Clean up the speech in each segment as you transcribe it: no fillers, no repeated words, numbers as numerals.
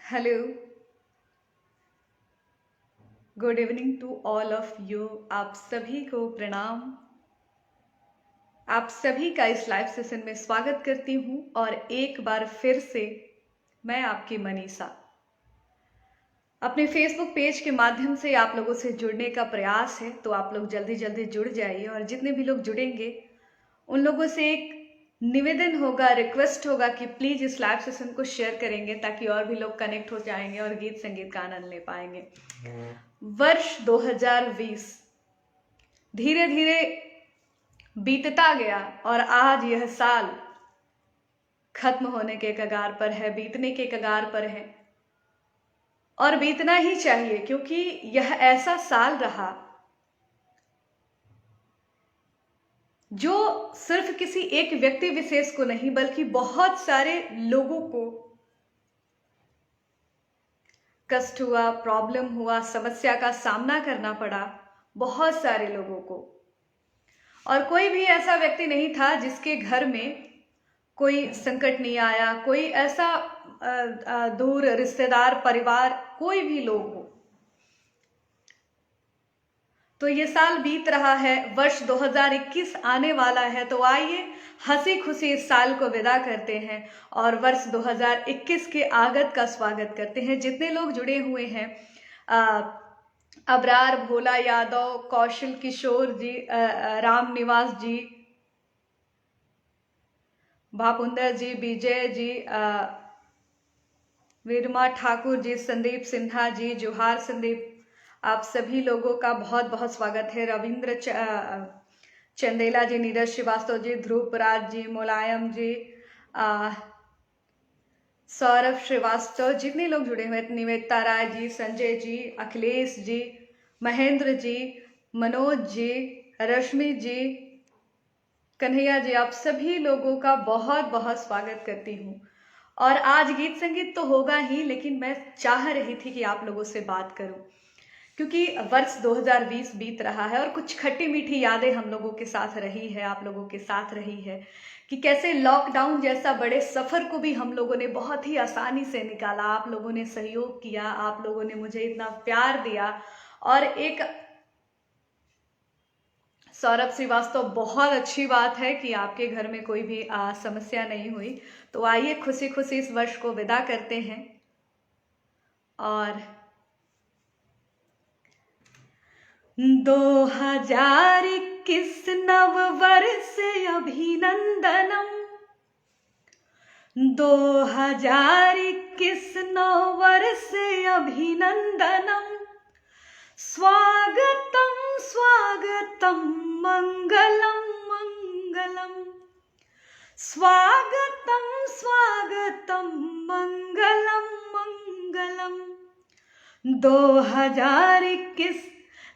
Hello, good evening to all of you. आप सभी को प्रणाम। आप सभी का इस लाइव सेशन में स्वागत करती हूँ और एक बार फिर से मैं आपकी मनीषा अपने फेसबुक पेज के माध्यम से आप लोगों से जुड़ने का प्रयास है। तो आप लोग जल्दी जल्दी जुड़ जाइए और जितने भी लोग जुड़ेंगे उन लोगों से एक निवेदन होगा, रिक्वेस्ट होगा कि प्लीज इस लाइव सेशन को शेयर करेंगे ताकि और भी लोग कनेक्ट हो जाएंगे और गीत संगीत का आनंद ले पाएंगे। वर्ष 2020 धीरे धीरे बीतता गया और आज यह साल खत्म होने के कगार पर है, बीतने के कगार पर है और बीतना ही चाहिए, क्योंकि यह ऐसा साल रहा जो सिर्फ किसी एक व्यक्ति विशेष को नहीं बल्कि बहुत सारे लोगों को कष्ट हुआ, प्रॉब्लम हुआ, समस्या का सामना करना पड़ा बहुत सारे लोगों को। और कोई भी ऐसा व्यक्ति नहीं था जिसके घर में कोई संकट नहीं आया, कोई ऐसा दूर रिश्तेदार, परिवार, कोई भी लोग हो। तो ये साल बीत रहा है, वर्ष 2021 आने वाला है। तो आइए हंसी खुशी इस साल को विदा करते हैं और वर्ष 2021 के आगत का स्वागत करते हैं। जितने लोग जुड़े हुए हैं, अबरार, भोला यादव, कौशल किशोर जी, राम निवास जी, भापुंदर जी, विजय जी, वीरमा ठाकुर जी, संदीप सिन्हा जी, जोहार संदीप, आप सभी लोगों का बहुत बहुत स्वागत है। रविंद्र चंदेला जी, नीरज श्रीवास्तव जी, ध्रुव राज जी, मुलायम जी, सौरभ श्रीवास्तव, जितने लोग जुड़े हुए, निवेदिता राय जी, संजय जी, अखिलेश जी, महेंद्र जी, मनोज जी, रश्मि जी, कन्हैया जी, आप सभी लोगों का बहुत बहुत स्वागत करती हूँ। और आज गीत संगीत तो होगा ही, लेकिन मैं चाह रही थी कि आप लोगों से बात करूं, क्योंकि वर्ष 2020 बीत रहा है और कुछ खट्टी मीठी यादें हम लोगों के साथ रही है, आप लोगों के साथ रही है कि कैसे लॉकडाउन जैसा बड़े सफर को भी हम लोगों ने बहुत ही आसानी से निकाला। आप लोगों ने सहयोग किया, आप लोगों ने मुझे इतना प्यार दिया। और एक सौरभ श्रीवास्तव, बहुत अच्छी बात है कि आपके घर में कोई भी समस्या नहीं हुई। तो आइए खुशी खुशी इस वर्ष को विदा करते हैं और 2021 नव वर्ष अभिनंदनम, 2021 नव वर्ष अभिनंदनम, स्वागतम स्वागतम मंगलम मंगलम, स्वागतम स्वागतम मंगलम मंगलम। 2021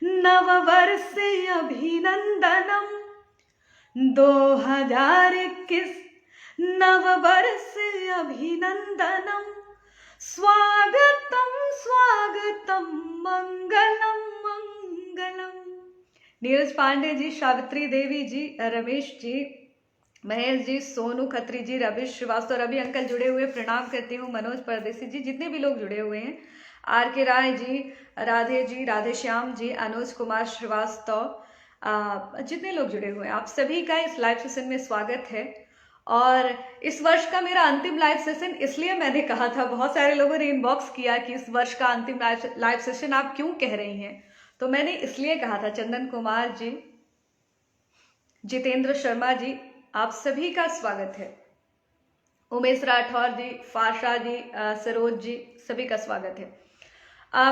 नववर्ष अभिनंदनम, 2021 नववर्ष अभिनंदनम, स्वागतम स्वागतम मंगलम मंगलम। नीरज पांडे जी, सावित्री देवी जी, रमेश जी, महेश जी, सोनू खत्री जी, रवि श्रीवास्तव, रवि अंकल जुड़े हुए, प्रणाम करती हूँ। मनोज परदेसी जी, जितने भी लोग जुड़े हुए हैं, आर के राय जी, राधे जी, राधे श्याम जी, अनुज कुमार श्रीवास्तव, जितने लोग जुड़े हुए हैं, आप सभी का इस लाइव सेशन में स्वागत है। और इस वर्ष का मेरा अंतिम लाइव सेशन इसलिए मैंने कहा था, बहुत सारे लोगों ने इनबॉक्स किया कि इस वर्ष का अंतिम लाइव सेशन आप क्यों कह रही हैं, तो मैंने इसलिए कहा था। चंदन कुमार जी, जितेंद्र शर्मा जी, आप सभी का स्वागत है। उमेश राठौर जी, फाशा जी, सरोज जी, सभी का स्वागत है।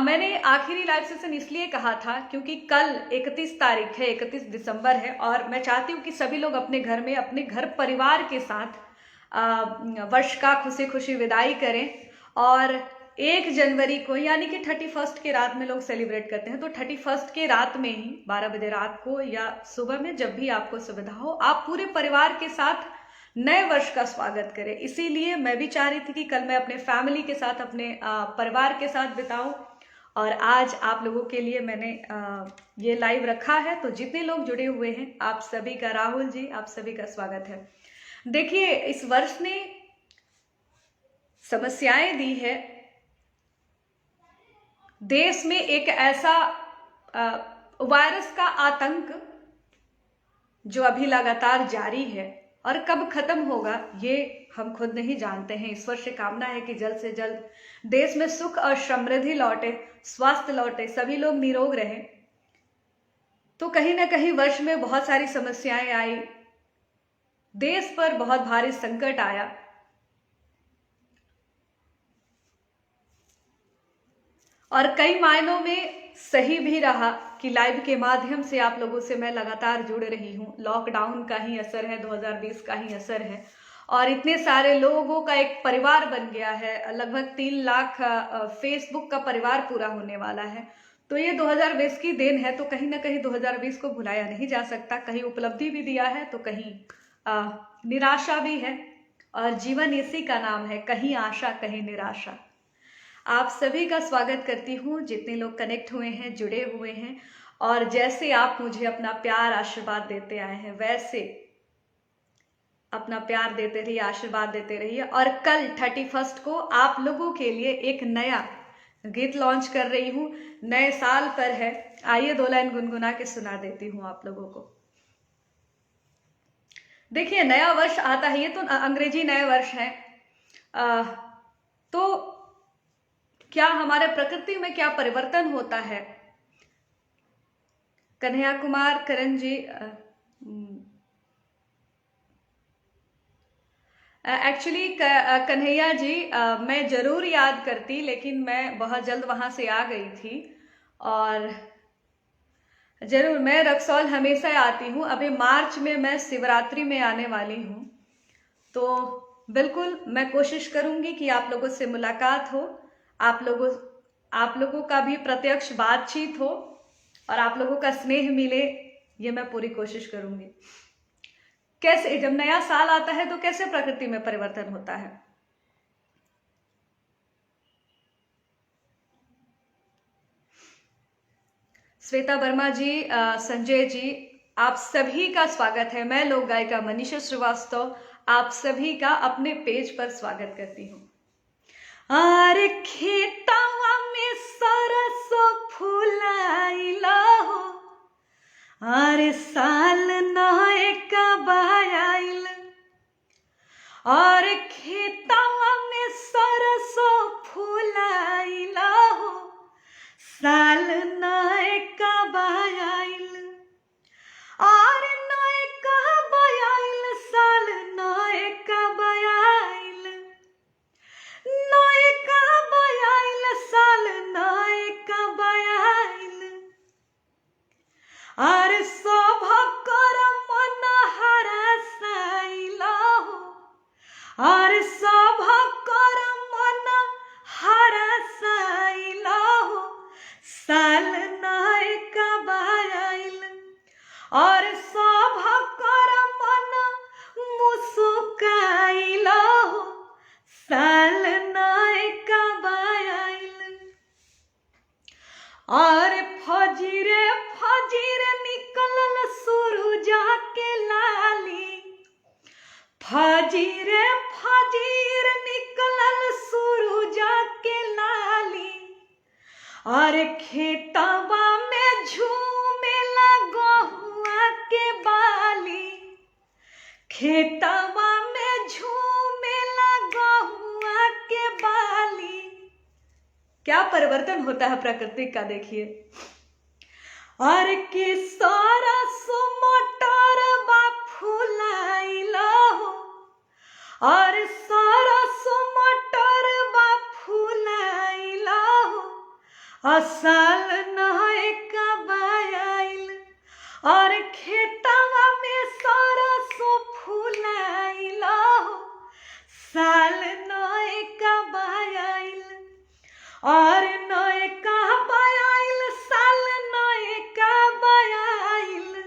मैंने आखिरी लाइव सेशन इसलिए कहा था क्योंकि कल 31 तारीख है, 31 दिसंबर है और मैं चाहती हूँ कि सभी लोग अपने घर में, अपने घर परिवार के साथ वर्ष का खुशी खुशी विदाई करें। और 1 जनवरी को यानी कि 31 के रात में लोग सेलिब्रेट करते हैं, तो 31 के रात में ही 12 बजे रात को या सुबह में, जब भी आपको सुविधा हो, आप पूरे परिवार के साथ नए वर्ष का स्वागत करें। इसीलिए मैं भी चाह रही थी कि कल मैं अपने फैमिली के साथ, अपने परिवार के साथ बिताऊं और आज आप लोगों के लिए मैंने ये लाइव रखा है। तो जितने लोग जुड़े हुए हैं, आप सभी का, राहुल जी, आप सभी का स्वागत है। देखिए, इस वर्ष ने समस्याएं दी है, देश में एक ऐसा वायरस का आतंक जो अभी लगातार जारी है और कब खत्म होगा ये हम खुद नहीं जानते हैं। ईश्वर से कामना है कि जल्द से जल्द देश में सुख और समृद्धि लौटे, स्वास्थ्य लौटे, सभी लोग निरोग रहें। तो कहीं ना कहीं वर्ष में बहुत सारी समस्याएं आई, देश पर बहुत भारी संकट आया, और कई मायनों में सही भी रहा कि लाइव के माध्यम से आप लोगों से मैं लगातार जुड़ रही हूँ। लॉकडाउन का ही असर है, 2020 का ही असर है, और इतने सारे लोगों का एक परिवार बन गया है। लगभग 3 लाख फेसबुक का परिवार पूरा होने वाला है। तो ये 2020 की देन है। तो कहीं ना कहीं 2020 को भुलाया नहीं जा सकता। कहीं उपलब्धि भी दिया है तो कहीं निराशा भी है, और जीवन इसी का नाम है, कहीं आशा कहीं निराशा। आप सभी का स्वागत करती हूँ, जितने लोग कनेक्ट हुए हैं, जुड़े हुए हैं, और जैसे आप मुझे अपना प्यार आशीर्वाद देते आए हैं वैसे अपना प्यार देते रहिए, आशीर्वाद देते रहिए। और कल 31 को आप लोगों के लिए एक नया गीत लॉन्च कर रही हूँ, नए साल पर है। आइए 2 लाइन गुनगुना के सुना देती हूँ आप लोगों को। देखिए, नया वर्ष आता है, ये तो अंग्रेजी नए वर्ष है, तो क्या हमारे प्रकृति में क्या परिवर्तन होता है। कन्हैया कुमार करण जी, एक्चुअली कन्हैया जी, मैं जरूर याद करती, लेकिन मैं बहुत जल्द वहां से आ गई थी। और जरूर मैं रक्सौल हमेशा आती हूँ। अभी मार्च में मैं शिवरात्रि में आने वाली हूँ, तो बिल्कुल मैं कोशिश करूंगी कि आप लोगों से मुलाकात हो, आप लोगों का भी प्रत्यक्ष बातचीत हो, और आप लोगों का स्नेह मिले, ये मैं पूरी कोशिश करूंगी। कैसे जब नया साल आता है तो कैसे प्रकृति में परिवर्तन होता है। श्वेता वर्मा जी, संजय जी, आप सभी का स्वागत है। मैं लोक गायिका मनीषा श्रीवास्तव आप सभी का अपने पेज पर स्वागत करती हूँ। आरे खेतवा में सरसों फुलाइला हो, आरे साल नए का बहाइल, और खेतवा में सरसों फुलाइला हो, साल नए का बहाइल, और नए का बहाइल, साल नए का बहाइल, नए का बहाइल, साल नए का बहाइल, और सभकर मन हरसाइला हो, और सभकर मन हरसाइला हो, साल नए का बहाइल, और सभकर मन मुस्काइला हो, साल नए का बहाइल, और फजीरे फजीरे निकलल सूरजा के लाली, फजीरे फजीर निकलल सूरजा के लाली, और खेतवा में झूमेला गहुआ के बाली, खेतवा में झूमेला गहुआ के बाली। क्या परिवर्तन होता है प्रकृति का, देखिए। और के सारा सुमटर बा फुलाइला हो, और सारा सुमटर बा फुलाइला हो, साल नए का बहाइल, और खेतवा में सरसों फुलाइला हो, साल नए का बहाइल, और नए का बहाइल, साल नए का बहाइल,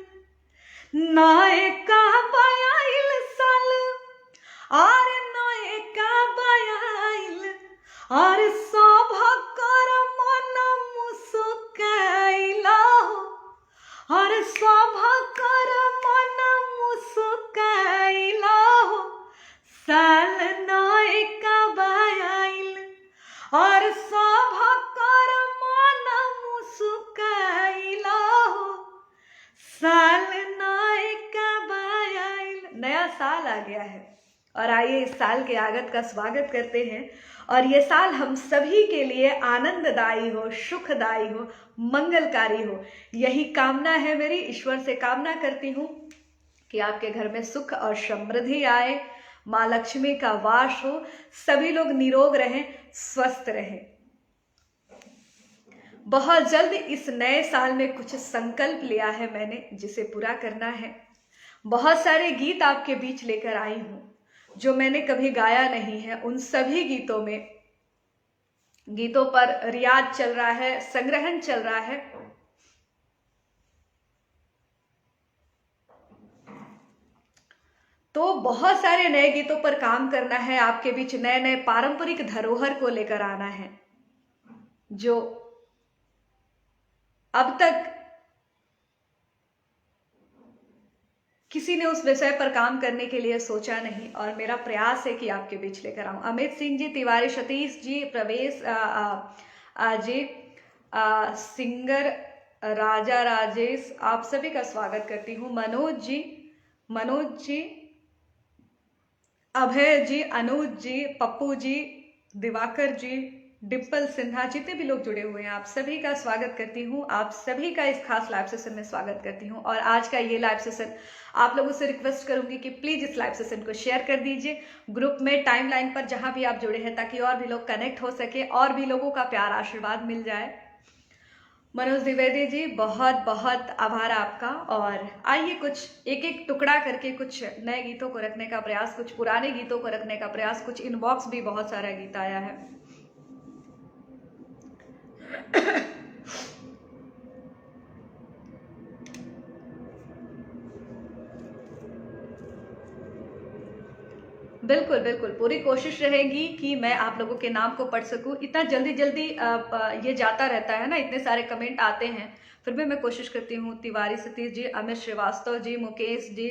नए का बहाइल साल, और नए का बहाइल, और सभकर मन मुस्काइला साल आ गया है और आइए इस साल के आगत का स्वागत करते हैं और ये साल हम सभी के लिए आनंददायी हो, सुखदायी हो, मंगलकारी हो। यही कामना है मेरी। ईश्वर से कामना करती हूँ कि आपके घर में सुख और समृद्धि आए, माँ लक्ष्मी का वास हो, सभी लोग निरोग रहें, स्वस्थ रहें। बहुत जल्द इस नए साल में कुछ संकल्प लिया है मैंने, जिसे पूरा करना है। बहुत सारे गीत आपके बीच लेकर आई हूं जो मैंने कभी गाया नहीं है। उन सभी गीतों पर रियाज चल रहा है, संग्रहण चल रहा है। तो बहुत सारे नए गीतों पर काम करना है, आपके बीच नए नए पारंपरिक धरोहर को लेकर आना है जो अब तक किसी ने उस विषय पर काम करने के लिए सोचा नहीं, और मेरा प्रयास है कि आपके बीच लेकर आऊं। अमित सिंह जी, तिवारी सतीश जी, प्रवेश जी, सिंगर राजा राजेश, आप सभी का स्वागत करती हूँ। मनोज जी, अभय जी, अनुज जी, पप्पू जी, दिवाकर जी, डिम्पल सिन्हा, जितने भी लोग जुड़े हुए हैं आप सभी का स्वागत करती हूँ। आप सभी का इस खास लाइव सेशन में स्वागत करती हूँ। और आज का ये लाइव सेशन आप लोगों से रिक्वेस्ट करूंगी कि प्लीज इस लाइव सेशन को शेयर कर दीजिए ग्रुप में, टाइमलाइन पर, जहां भी आप जुड़े हैं, ताकि और भी लोग कनेक्ट हो सके और भी लोगों का प्यार आशीर्वाद मिल जाए। मनोज द्विवेदी जी, बहुत बहुत आभार आपका। और आइए कुछ एक एक टुकड़ा करके कुछ नए गीतों को रखने का प्रयास, कुछ पुराने गीतों को रखने का प्रयास, कुछ इनबॉक्स भी बहुत सारा गीत आया है। बिल्कुल बिल्कुल, पूरी कोशिश रहेगी कि मैं आप लोगों के नाम को पढ़ सकूं। इतना जल्दी ये जाता रहता है ना, इतने सारे कमेंट आते हैं, फिर भी मैं कोशिश करती हूँ। तिवारी सतीश जी, अमित श्रीवास्तव जी, मुकेश जी,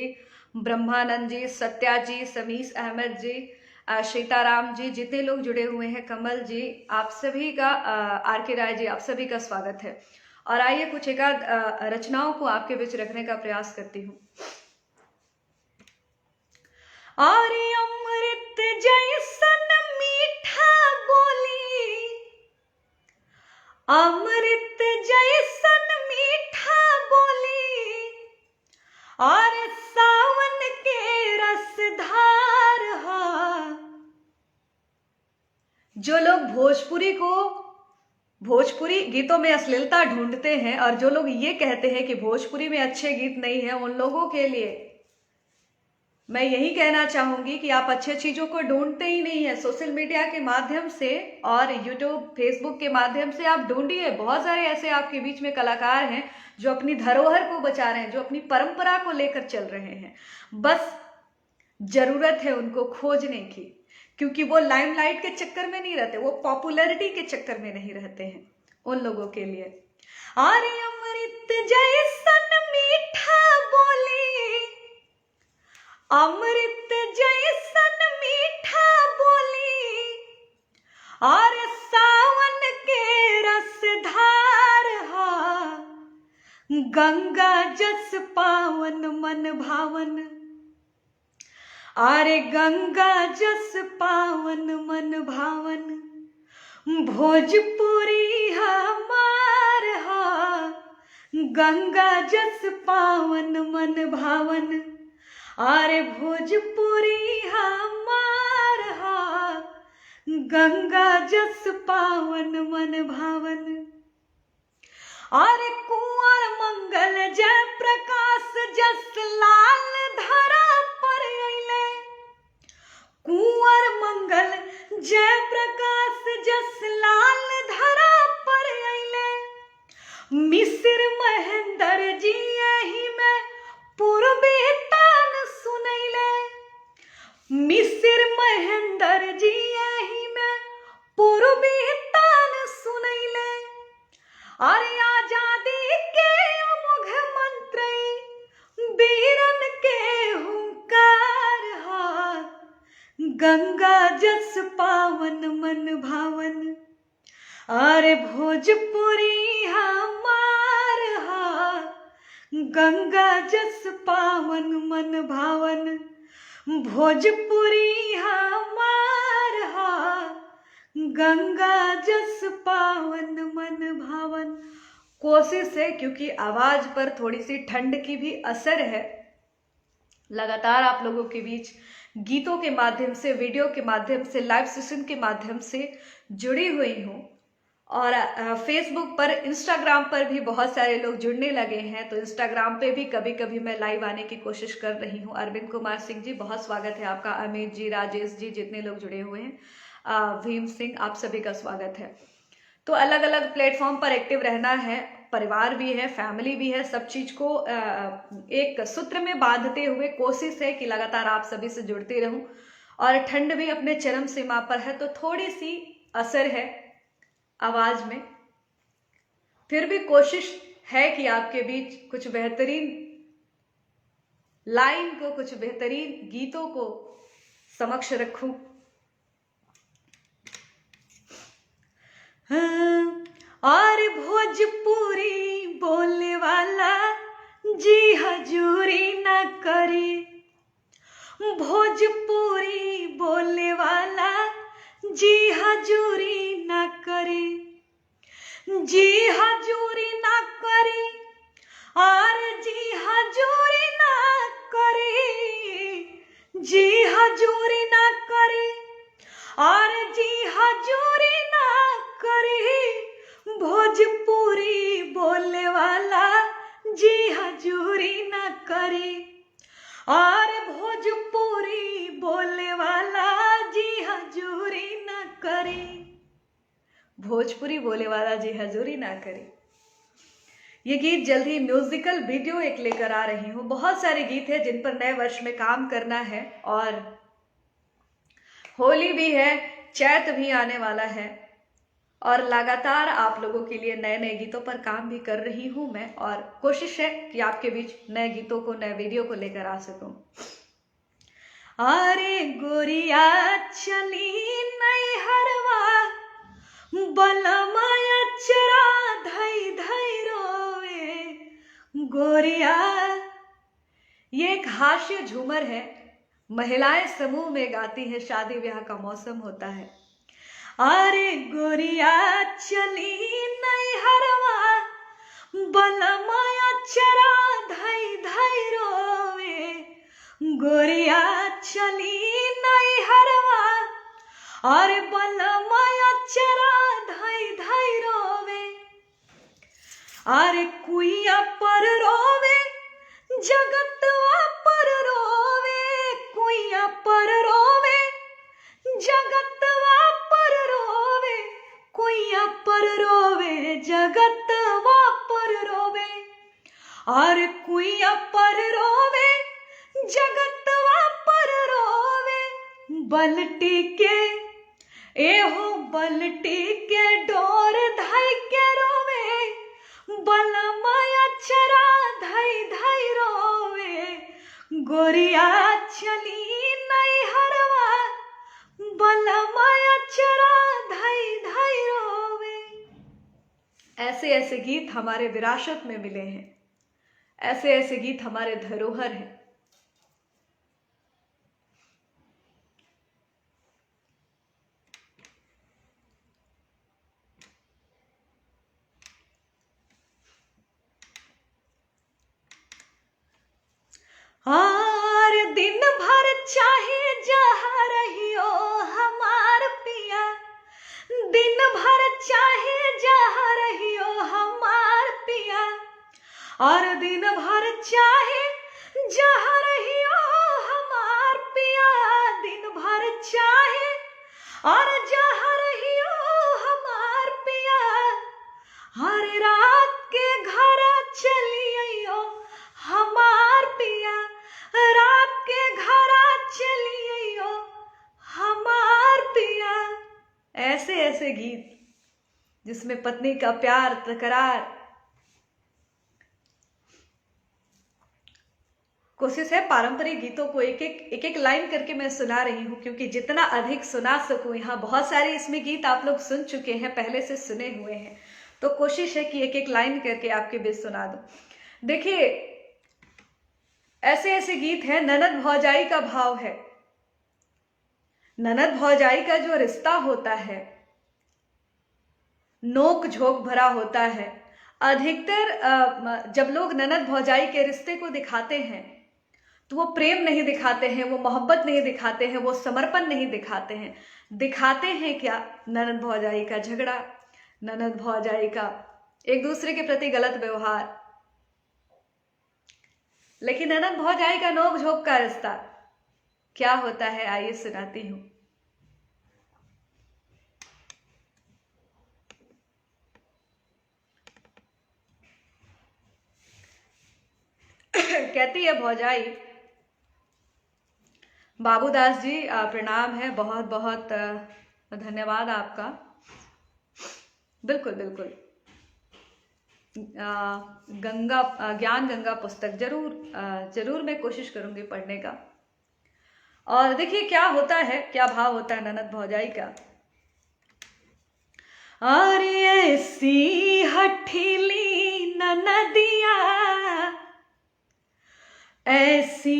ब्रह्मानंद जी, सत्या जी, समीस अहमद जी, सीताराम जी, जितने लोग जुड़े हुए हैं, कमल जी, आप सभी का, आर के राय जी, आप सभी का स्वागत है। और आइए कुछ एकाध रचनाओं को आपके बीच रखने का प्रयास करती हूँ। और अमृत जैसन मीठा बोली, अमृत जैसन मीठा बोली, और सावन के रसधार हा। जो लोग भोजपुरी गीतों में अश्लीलता ढूंढते हैं, और जो लोग ये कहते हैं कि भोजपुरी में अच्छे गीत नहीं है, उन लोगों के लिए मैं यही कहना चाहूंगी कि आप अच्छी चीजों को ढूंढते ही नहीं है। सोशल मीडिया के माध्यम से और यूट्यूब, फेसबुक के माध्यम से आप ढूंढिए। बहुत सारे ऐसे आपके बीच में कलाकार हैं जो अपनी धरोहर को बचा रहे हैं, जो अपनी परंपरा को लेकर चल रहे हैं। बस जरूरत है उनको खोजने की, क्योंकि वो लाइमलाइट के चक्कर में नहीं रहते, वो पॉपुलैरिटी के चक्कर में नहीं रहते हैं। उन लोगों के लिए अरे अमृत जैसन मीठा बोली, अमृत जैसन मीठा बोली, और सावन के रसधार हा। गंगा जस पावन मन भावन, अरे गंगा जस पावन मन भावन, भोजपुरी हमार हा। गंगा जस पावन मन भावन, अरे भोजपुरी हमार हा। गंगा जस पावन मन भावन। अरे कुंवर मंगल जय प्रकाश जस लाल धरा पर अइले, कुंवर मंगल जय प्रकाश जस लाल धरा पर अइले। मिसिर महेंद्र जी यही में पूर्वी तान सुनैले, मिसिर महेंद्र जी यही में पूर्वी तान सुनैले। अरे आजादी के अमोघ मंत्री, वीरन के हुंकार हा। गंगा जस पावन मन भावन, अरे भोजपुरी हमार हा। गंगा जस पावन मन भावन, भोजपुरी हमार हा, गंगा जस पावन मन भावन। कोशिश है, क्योंकि आवाज पर थोड़ी सी ठंड की भी असर है, लगातार आप लोगों के बीच गीतों के माध्यम से, वीडियो के माध्यम से, लाइव सेशन के माध्यम से जुड़ी हुई हूँ। और फेसबुक पर, इंस्टाग्राम पर भी बहुत सारे लोग जुड़ने लगे हैं, तो इंस्टाग्राम पे भी कभी कभी मैं लाइव आने की कोशिश कर रही हूँ। अरविंद कुमार सिंह जी, बहुत स्वागत है आपका। अमित जी, राजेश जी, जितने लोग जुड़े हुए हैं, भीम सिंह, आप सभी का स्वागत है। तो अलग अलग प्लेटफॉर्म पर एक्टिव रहना है, परिवार भी है, फैमिली भी है, सब चीज को एक सूत्र में बांधते हुए कोशिश है कि लगातार आप सभी से जुड़ते रहूं। और ठंड भी अपने चरम सीमा पर है, तो थोड़ी सी असर है आवाज में, फिर भी कोशिश है कि आपके बीच कुछ बेहतरीन लाइन को, कुछ बेहतरीन गीतों को समक्ष रखूं। और भोजपुरी बोलने वाला जी हजूरी न करे, भोजपुरी बोलने वाला जी हजूरी न करे, जी हजूरी न करे, और जी हजूरी न करे, जी हजूरी न करे, और जी हजूरी न करे, भोजपुरी बोलने वाला जी हजूरी न करे, और भोजपुरी बोलने वाला जी हजूरी न करे, भोजपुरी बोलने वाला जी हजूरी ना करे। ये गीत जल्द ही म्यूजिकल वीडियो एक लेकर आ रही हूँ। बहुत सारे गीत हैं जिन पर नए वर्ष में काम करना है, और होली भी है, चैत भी आने वाला है, और लगातार आप लोगों के लिए नए नए गीतों पर काम भी कर रही हूं मैं, और कोशिश है कि आपके बीच नए गीतों को, नए वीडियो को लेकर आ सकूं। अरे गोरिया चली नहीं हरवा, बलमाया चरा धई धई रोवे गोरिया। ये एक हास्य झूमर है, महिलाएं समूह में गाती हैं, शादी ब्याह का मौसम होता है। अरे गोरिया चली नहीं हरवा, बलमाया चरा धई धई रोवे गोरिया चली नहीं हरवा, अरे बलमाया चरा धई धई रोवे, अरे कुइया पर रोवे जगतवा पर रोवे, कुइया पर रोवे जगतवा पर रोवे, कुइया पर रोवे जगतवा पर रोवे, और कुइया पर रोवे जगतवा पर रोवे, बलटी के एहो बलटी के डोर धई के रोवे, बलमाया चरा धई धई रोवे गोरिया चली नहीं हरवा, बलमाया चरा धई धई रोवे। ऐसे ऐसे गीत हमारे विरासत में मिले हैं, ऐसे ऐसे गीत हमारे धरोहर हैं। और दिन भर चाहे जहाँ रहियो हमार पिया, दिन भर चाहे जहाँ रहियो हमार पिया, और दिन भर चाहे जहाँ रहियो हमार पिया, दिन भर चाहे और जहाँ रहियो हमार पिया, हर रात के घर चली आइयो हमार पिया, रात के घर चली आइयो हमार पिया। ऐसे ऐसे गीत जिसमें पत्नी का प्यार, तकरार। कोशिश है पारंपरिक गीतों को एक एक लाइन करके मैं सुना रही हूँ, क्योंकि जितना अधिक सुना सकूं, यहाँ बहुत सारे इसमें गीत आप लोग सुन चुके हैं, पहले से सुने हुए हैं, तो कोशिश है कि एक एक लाइन करके आपके बीच सुना दूं। देखिए, ऐसे ऐसे गीत हैं। ननद भौजाई का भाव है, ननद भौजाई का जो रिश्ता होता है नोक झोंक भरा होता है। अधिकतर जब लोग ननद भौजाई के रिश्ते को दिखाते हैं तो वो प्रेम नहीं दिखाते हैं, वो मोहब्बत नहीं दिखाते हैं, वो समर्पण नहीं दिखाते हैं। दिखाते हैं क्या? ननद भौजाई का झगड़ा, ननद भौजाई का एक दूसरे के प्रति गलत व्यवहार। लेकिन ननद भौजाई का नोक झोंक का रिश्ता क्या होता है, आइए सुनाती हूं। कहती है भौजाई, बाबूदास जी प्रणाम है, बहुत बहुत धन्यवाद आपका। बिल्कुल बिल्कुल, गंगा ज्ञान गंगा पुस्तक जरूर मैं कोशिश करूंगी पढ़ने का। और देखिए क्या होता है, क्या भाव होता है ननद भौजाई का। अरे ऐसी हठीली ननदिया, ऐसी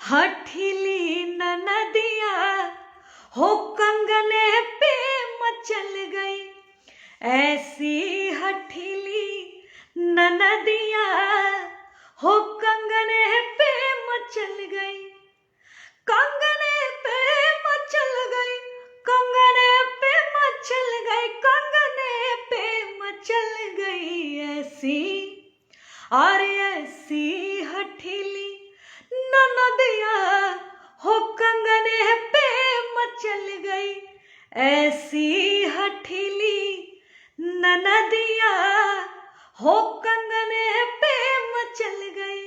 हठीली ननदिया, हो कंगने पे मचल गई। ऐसी हठीली ननदिया, हो कंगने पे मचल गई। कंगने पे मचल गई, कंगने पे मचल गई, कंगने पे मचल गई। ऐसी और ऐसी हठीली ननदिया, हो कंगने पे मचल गई। ऐसी हठीली ननदिया, हो कंगने पे मचल गई।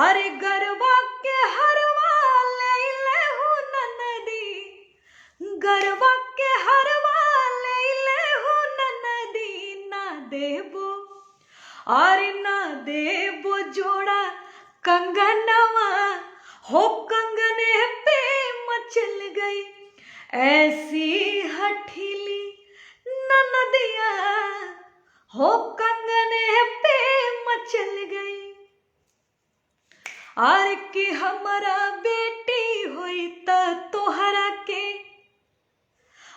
अरे गरबा के हरवा ले लेहू ननदी, गरबा के हरवा ले लेहू ननदी। ना देबो अरे ना देबो जोड़ा कंगनवा, हो कंगने पे मचल गई। ऐसी हठीली ननदिया, हो कंगने पे मचल गई। आर की हमारा बेटी हुई त तोहरा के,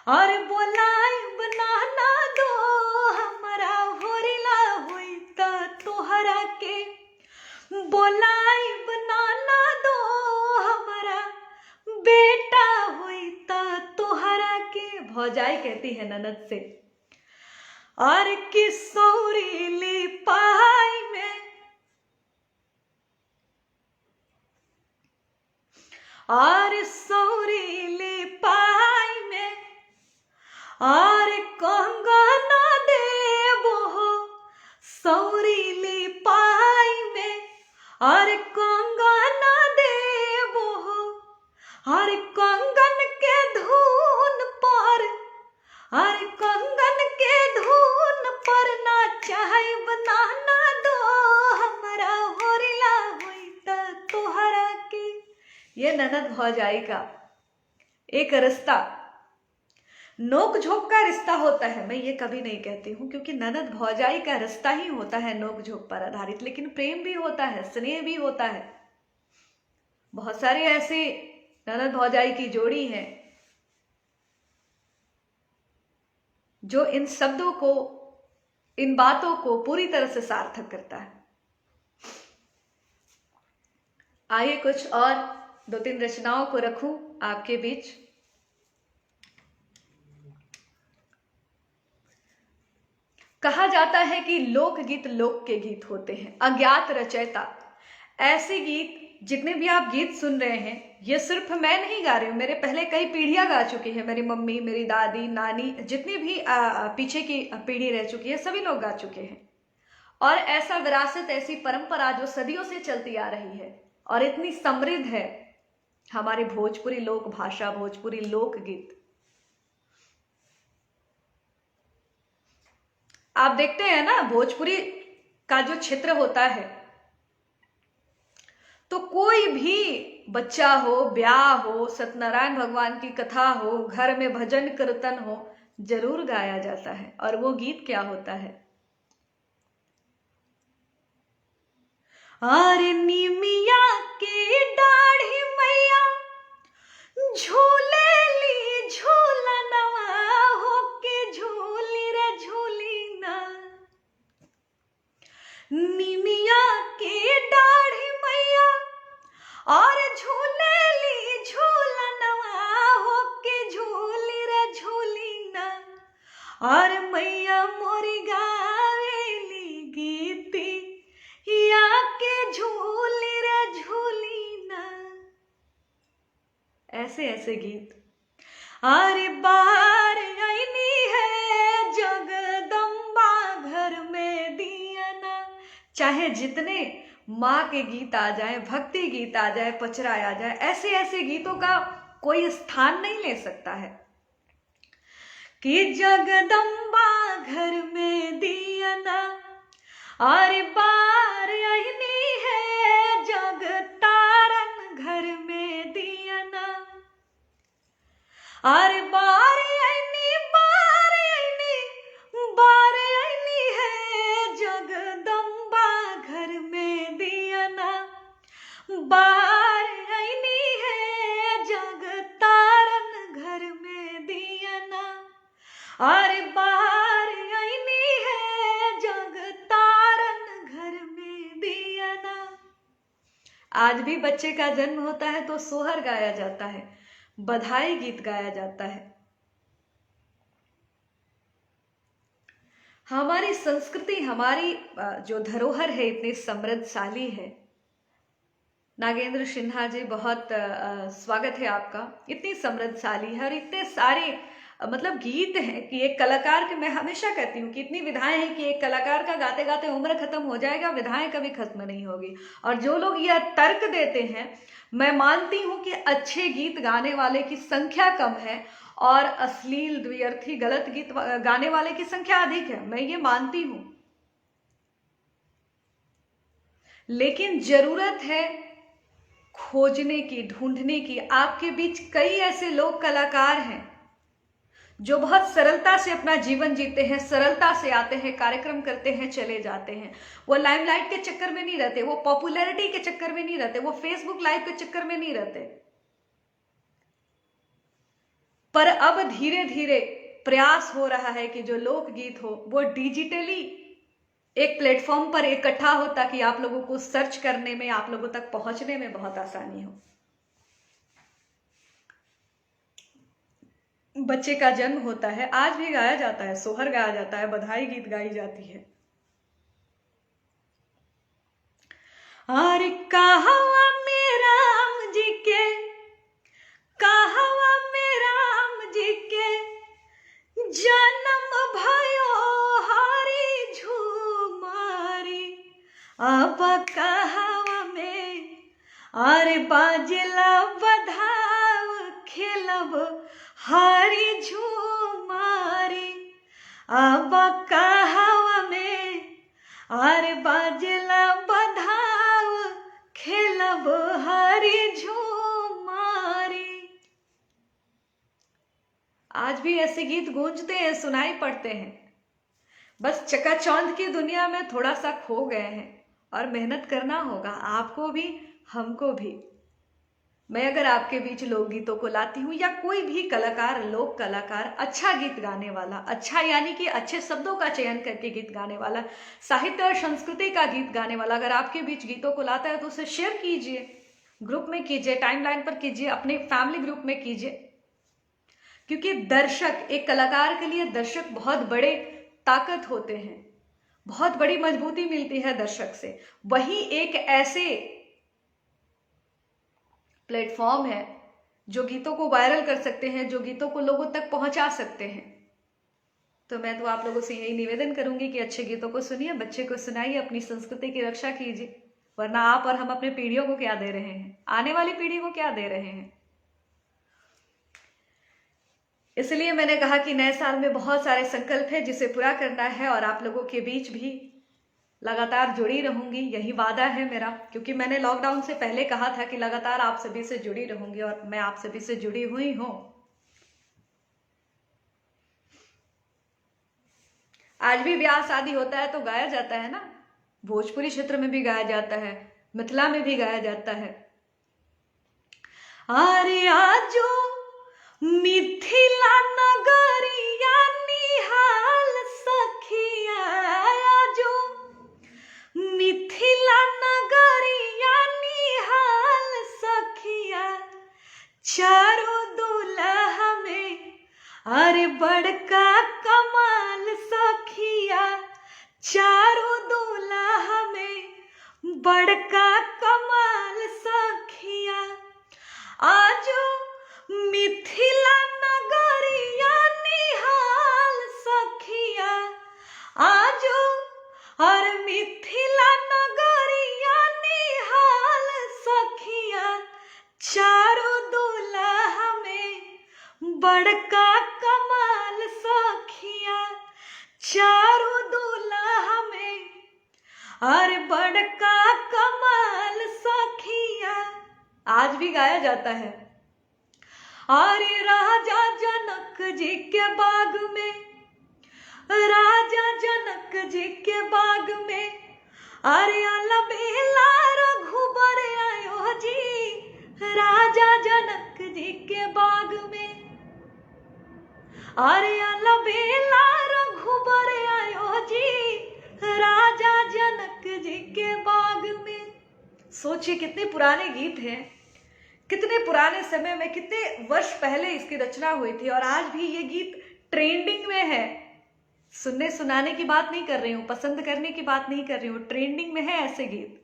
और बोलाई बनाना दो हमारा होरिला हुई त तोहरा के। बोलाई बनाना दो हमारा बेटा हुई त तोहरा के। भौजाई कहती है ननद से, और की सौरीली पाई में, और सौरीली पाई में, और कंगना देबो हो सौरीली पाई में। और कंगना देबो हो, और कंगन के धुन पर, और कंगन के धुन पर ना चाहे बनाना दो हमारा होरिला हुई त तोहरा के। ये ननद भौजाई का एक रिश्ता नोक झोंक का रिश्ता होता है। मैं ये कभी नहीं कहती हूँ, क्योंकि ननद भौजाई का रिश्ता ही होता है नोक झोंक पर आधारित, लेकिन प्रेम भी होता है, स्नेह भी होता है। बहुत सारे ऐसे ननद भौजाई की जोड़ी है जो इन शब्दों को, इन बातों को पूरी तरह से सार्थक करता है। आइए कुछ और दो तीन रचनाओं को रखूं आपके बीच। कहा जाता है कि लोकगीत लोक के गीत होते हैं, अज्ञात रचयिता। ऐसे गीत जितने भी आप गीत सुन रहे हैं, ये सिर्फ मैं नहीं गा रही हूँ, मेरे पहले कई पीढ़ियां गा चुकी है। मेरी मम्मी, मेरी दादी, नानी, जितनी भी पीछे की पीढ़ी रह चुकी है, सभी लोग गा चुके हैं। और ऐसा विरासत, ऐसी परंपरा जो सदियों से चलती आ रही है और इतनी समृद्ध है, हमारी भोजपुरी लोक भाषा, भोजपुरी लोकगीत। आप देखते हैं ना, भोजपुरी का जो क्षेत्र होता है, तो कोई भी बच्चा हो, ब्याह हो, सत्यनारायण भगवान की कथा हो, घर में भजन कीर्तन हो, जरूर गाया जाता है। और वो गीत क्या होता है? आर निमिया की दाढ़ी मैया झूलेली झूलनवा होके झूली रे झूली ना। निमिया की दाढ़ी मैया और झूलेली झूलनवा होके झूली रे झूली ना। और मैया मोरी गावेली गीती या के झूली रे झूली ना। ऐसे ऐसे गीत। अरे बाहर आईनी है जगदम्बा घर में दिया ना। चाहे जितने माँ के गीत आ जाए, भक्ति गीत आ जाए, पचरा आ जाए, ऐसे ऐसे गीतों का कोई स्थान नहीं ले सकता है कि जगदम्बा घर में दिया ना। अरे बार आईनी है जगतारन घर में दिया ना। अरे बार आईनी है जगदम्बा घर में दिया ना। बार आईनी है जगतारन घर में दिया ना। अरे बाहर आईनी है जगतारन घर में दिया ना। आज भी बच्चे का जन्म होता है तो सोहर गाया जाता है, बधाई गीत गाया जाता है। हमारी संस्कृति, हमारी जो धरोहर है इतनी समृद्धशाली है। नागेंद्र सिन्हा जी, बहुत स्वागत है आपका। इतनी समृद्धशाली है और इतने सारे मतलब गीत हैं कि एक कलाकार के, मैं हमेशा कहती हूँ कि इतनी विधाएं हैं कि एक कलाकार का गाते गाते उम्र खत्म हो जाएगा, विधाएं कभी खत्म नहीं होगी। और जो लोग यह तर्क देते हैं, मैं मानती हूँ कि अच्छे गीत गाने वाले की संख्या कम है और अश्लील, द्व्यर्थी, गलत गीत गाने वाले की संख्या अधिक है, मैं ये मानती हूँ। लेकिन जरूरत है खोजने की, ढूंढने की। आपके बीच कई ऐसे लोग कलाकार हैं जो बहुत सरलता से अपना जीवन जीते हैं, सरलता से आते हैं, कार्यक्रम करते हैं, चले जाते हैं। वो लाइमलाइट के चक्कर में नहीं रहते, वो पॉपुलैरिटी के चक्कर में नहीं रहते, वो फेसबुक लाइव के चक्कर में नहीं रहते। पर अब धीरे धीरे प्रयास हो रहा है कि जो लोकगीत हो वो डिजिटली एक प्लेटफॉर्म पर इकट्ठा हो, ताकि आप लोगों को सर्च करने में, आप लोगों तक पहुंचने में बहुत आसानी हो। बच्चे का जन्म होता है, आज भी गाया जाता है, सोहर गाया जाता है, बधाई गीत गाई जाती है। अरे कहवा में राम जी के, कहवा में राम जी के जन्म भयो हरी झूमारी। अब कहवा में अरे बाजला बधाव खेलब हरी झूमारी। अब कहवा में अरे बाजला बधाव खेलब हरी झूमारी। आज भी ऐसे गीत गूंजते हैं, सुनाई पड़ते हैं। बस चकाचौंध की दुनिया में थोड़ा सा खो गए हैं और मेहनत करना होगा, आपको भी हमको भी। मैं अगर आपके बीच लोकगीतों को लाती हूँ, या कोई भी कलाकार, लोक कलाकार, अच्छा गीत गाने वाला, अच्छा यानी कि अच्छे शब्दों का चयन करके गीत गाने वाला, साहित्य और संस्कृति का गीत गाने वाला अगर आपके बीच गीतों को लाता है तो उसे शेयर कीजिए, ग्रुप में कीजिए, टाइमलाइन पर कीजिए, अपने फैमिली ग्रुप में कीजिए। क्योंकि दर्शक, एक कलाकार के लिए दर्शक बहुत बड़े ताकत होते हैं, बहुत बड़ी मजबूती मिलती है दर्शक से। वही एक ऐसे प्लेटफॉर्म है जो गीतों को वायरल कर सकते हैं, जो गीतों को लोगों तक पहुंचा सकते हैं। तो मैं तो आप लोगों से यही निवेदन करूंगी कि अच्छे गीतों को सुनिए, बच्चे को सुनाइए, अपनी संस्कृति की रक्षा कीजिए। वरना आप और हम अपने पीढ़ियों को क्या दे रहे हैं, आने वाली पीढ़ी को क्या दे रहे हैं। इसलिए मैंने कहा कि नए साल में बहुत सारे संकल्प है जिसे पूरा करना है, और आप लोगों के बीच भी लगातार जुड़ी रहूंगी, यही वादा है मेरा। क्योंकि मैंने लॉकडाउन से पहले कहा था कि लगातार आप सभी से जुड़ी रहूंगी, और मैं आप सभी से जुड़ी हुई हूं। आज भी ब्याह शादी होता है तो गाया जाता है ना, भोजपुरी क्षेत्र में भी गाया जाता है, मिथिला में भी गाया जाता है। अरे आजो मिथिला नगरिया निहाल सखिया, आजो मिथिला नगरिया निहाल सखिया, चारों दुल्हा में अरे बड़का कमाल सखिया, चारों दुल्हा में बड़का कमाल सखिया, आजो मिथिला नगरिया निहाल सखिया, आजो और मिथिला नगरिया निहाल सखिया, चारों दुल्हा में बड़का कमाल सखिया, चारों दुल्हा में अरे बड़का कमाल सखिया। आज भी गाया जाता है। अरे राजा जनक जी के बाग में, राजा जनक जी के बाग में, अरे अलबेला रघुबर आयो जी, राजा जनक जी के बाग में, अरे अलबेला रघुबर आयो जी, राजा जनक जी के बाग में। सोचिए कितने पुराने गीत हैं, कितने पुराने समय में, कितने वर्ष पहले इसकी रचना हुई थी, और आज भी ये गीत ट्रेंडिंग में है। सुनने सुनाने की बात नहीं कर रही हूँ, पसंद करने की बात नहीं कर रही हूँ, ट्रेंडिंग में है ऐसे गीत।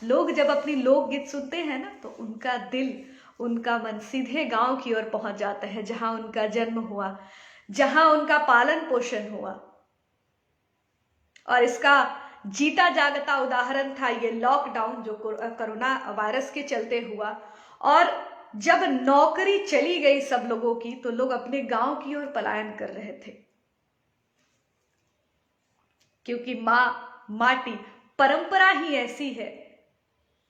लोग जब अपनी लोकगीत सुनते हैं ना, तो उनका दिल, उनका मन सीधे गांव की ओर पहुंच जाता है, जहां उनका जन्म हुआ, जहां उनका पालन पोषण हुआ। और इसका जीता जागता उदाहरण था ये लॉकडाउन, जो कोरोना वायरस के चलते हुआ। और जब नौकरी चली गई सब लोगों की, तो लोग अपने गांव की ओर पलायन कर रहे थे, क्योंकि माटी परंपरा ही ऐसी है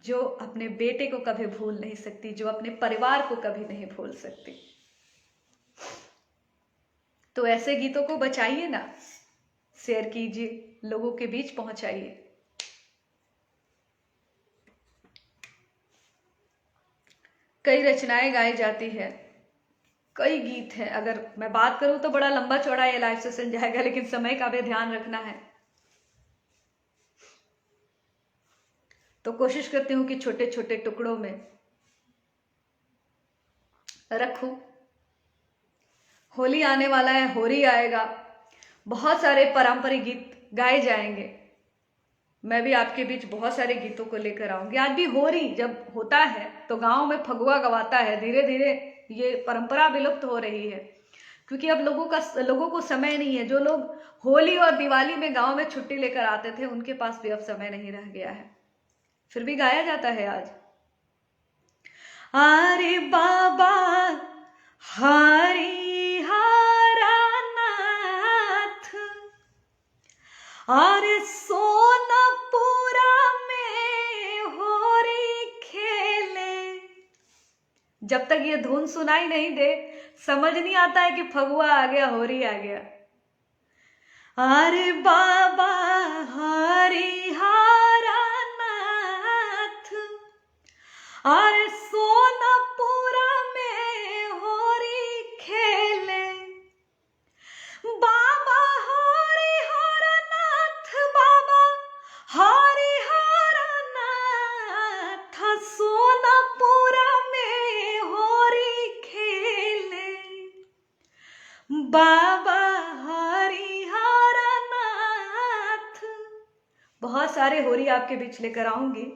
जो अपने बेटे को कभी भूल नहीं सकती, जो अपने परिवार को कभी नहीं भूल सकती। तो ऐसे गीतों को बचाइए ना, शेयर कीजिए, लोगों के बीच पहुंचाइए। कई रचनाएं गाई जाती है, कई गीत हैं। अगर मैं बात करूं तो बड़ा लंबा चौड़ा ये लाइव सेशन जाएगा, लेकिन समय का भी ध्यान रखना है, तो कोशिश करती हूं कि छोटे छोटे टुकड़ों में रखूं। होली आने वाला है, होली आएगा, बहुत सारे पारंपरिक गीत गाए जाएंगे। मैं भी आपके बीच बहुत सारे गीतों को लेकर आऊंगी। आज भी होली जब होता है तो गांव में फगुआ गवाता है। धीरे धीरे ये परंपरा विलुप्त हो रही है, क्योंकि अब लोगों को समय नहीं है। जो लोग होली और दिवाली में गांव में छुट्टी लेकर आते थे, उनके पास भी अब समय नहीं रह गया है। फिर भी गाया जाता है आज। अरे बाबा हरि हरा नाथ, अरे सोनपुरा में होरी खेले। जब तक ये धुन सुनाई नहीं दे, समझ नहीं आता है कि फगुआ आ गया, होरी आ गया। अरे बाबा हरि हरा नाथ, अरे सोनपुरा में होरी खेले। बाबा हरि हरा नाथ, बाबा हरि हरा नाथ, सोनपुरा में होरी खेले। बाबा हरि हरा नाथ। बहुत सारे होरी आपके बीच लेकर आऊंगी।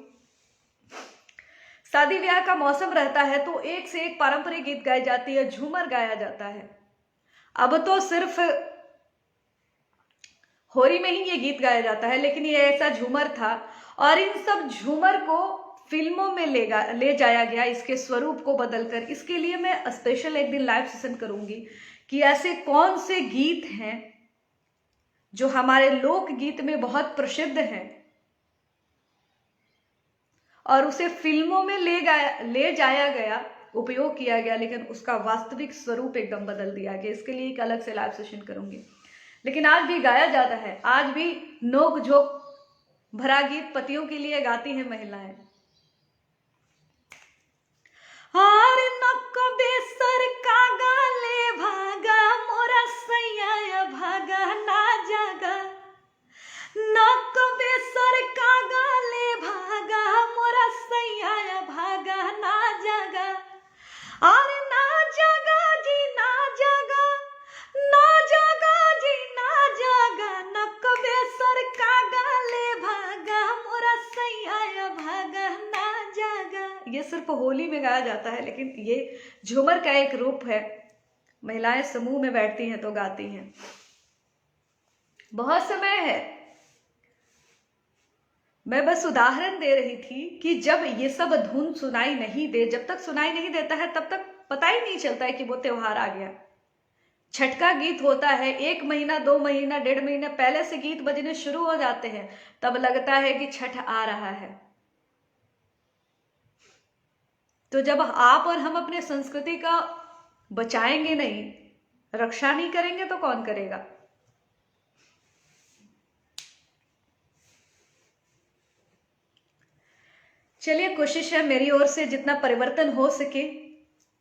शादी ब्याह का मौसम रहता है तो एक से एक पारंपरिक गीत गाई जाती है, झूमर गाया जाता है। अब तो सिर्फ होली में ही ये गीत गाया जाता है, लेकिन ये ऐसा झूमर था, और इन सब झूमर को फिल्मों में ले जाया गया, इसके स्वरूप को बदलकर। इसके लिए मैं स्पेशल एक दिन लाइव सेशन करूंगी कि ऐसे कौन से गीत हैं जो हमारे लोक गीत में बहुत प्रसिद्ध हैं और उसे फिल्मों में ले जाया गया, उपयोग किया गया, लेकिन उसका वास्तविक स्वरूप एकदम बदल दिया गया। इसके लिए एक अलग से लाइव सेशन करूंगी। लेकिन आज भी गाया जाता है, आज भी नोक झोंक भरा गीत पतियों के लिए गाती हैं महिलाएं। हार नको बेसर का गाले भागा मोरा सैया भागा ना जागा, नको बेसर का गाले भागा मोरा सैया भागा ना जागा, अरे ना जागा जी ना जागा, ना जागा जी ना जागा, नको बेसर का गाले भागा मोरा सैया भागा ना जागा। ये सिर्फ होली में गाया जाता है, लेकिन ये झूमर का एक रूप है। महिलाएं समूह में बैठती हैं तो गाती हैं। बहुत समय है, मैं बस उदाहरण दे रही थी कि जब ये सब धुन सुनाई नहीं दे, जब तक सुनाई नहीं देता है तब तक पता ही नहीं चलता है कि वो त्योहार आ गया। छठ का गीत होता है 1 महीना 2 महीना 1.5 महीना पहले से गीत बजने शुरू हो जाते हैं, तब लगता है कि छठ आ रहा है। तो जब आप और हम अपने संस्कृति का बचाएंगे नहीं, रक्षा नहीं करेंगे तो कौन करेगा। चलिए, कोशिश है मेरी ओर से जितना परिवर्तन हो सके,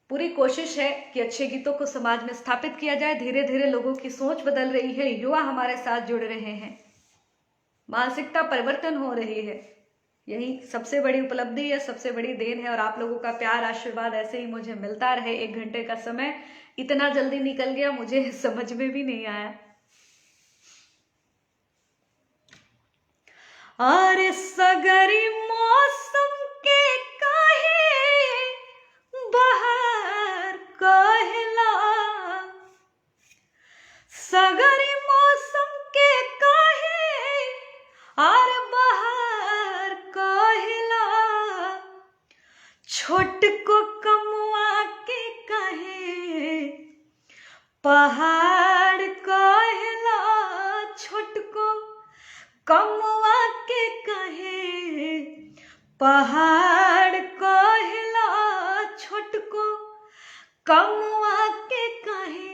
पूरी कोशिश है कि अच्छे गीतों को समाज में स्थापित किया जाए। धीरे धीरे लोगों की सोच बदल रही है, युवा हमारे साथ जुड़ रहे हैं, मानसिकता परिवर्तन हो रही है। यही सबसे बड़ी उपलब्धि है, सबसे बड़ी देन है। और आप लोगों का प्यार आशीर्वाद ऐसे ही मुझे मिलता रहे। 1 घंटे का समय इतना जल्दी निकल गया, मुझे समझ में भी नहीं आया। अरे सगरी मौसम के काहे बहार कहला, सगरी मौसम के काहे आर बहार कहला, छोट को कमुआ के काहे पहाड़ कहला, छोट को कमुआ के कहे पहाड़ कहला, छोट को कमुआ के कहे।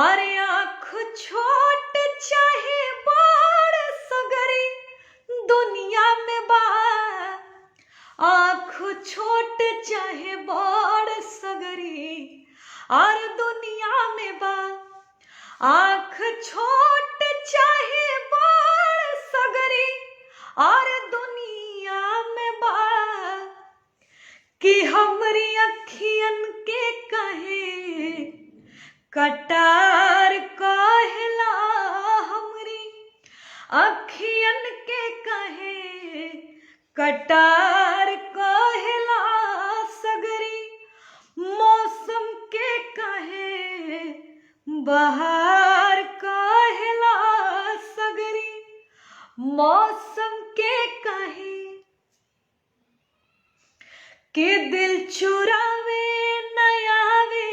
अरे आँख छोट चाहे बड़ सगरी दुनिया में बा, आँख छोट चाहे बड़ सगरी और दुनिया में बा, आँख छोट चाहे बड़ सगरी और दुनिया में बा, कि हमरी अखियन के कहे कटार कहला, हमरी अखियन के कहे कटार कहला, सगरी मौसम के कहे बहार कहला, सगरी मौसम के कहे। के दिल चुरावे नयावे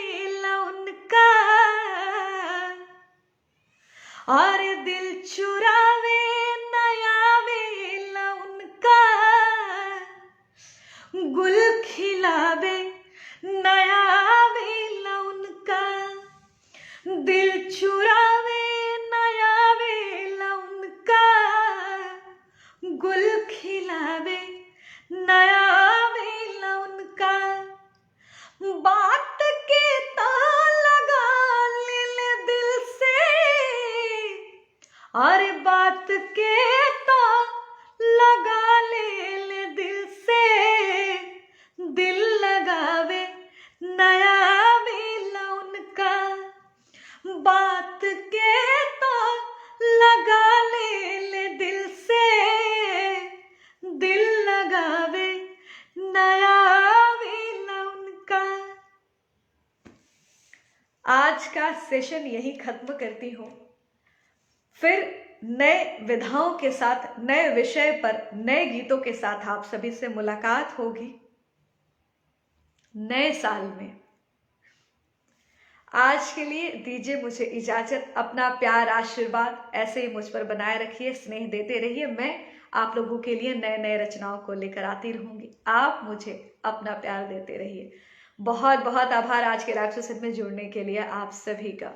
उनका, और दिल चुरावे नयावे उनका, गुल खिलावे नयावे उनका, दिल चुरावे नयावे उनका, गुल खिलावे नयावे उनका, बात के ताल लगा ले दिल से, अरे बात के ताल लगा ले दिल से, दिल लगावे नयावे उनका, बात के ताल लगा ले दिल से, दिल लगावे नयावे उनका। आज का सेशन यही खत्म करती हूँ। फिर नए विधाओं के साथ, नए विषय पर, नए गीतों के साथ आप सभी से मुलाकात होगी नए साल में। आज के लिए दीजिए मुझे इजाजत। अपना प्यार आशीर्वाद ऐसे ही मुझ पर बनाए रखिए, स्नेह देते रहिए। मैं आप लोगों के लिए नए नए रचनाओं को लेकर आती रहूंगी। आप मुझे अपना प्यार देते रहिए। बहुत बहुत आभार आज के लाइव सेशन में जुड़ने के लिए आप सभी का।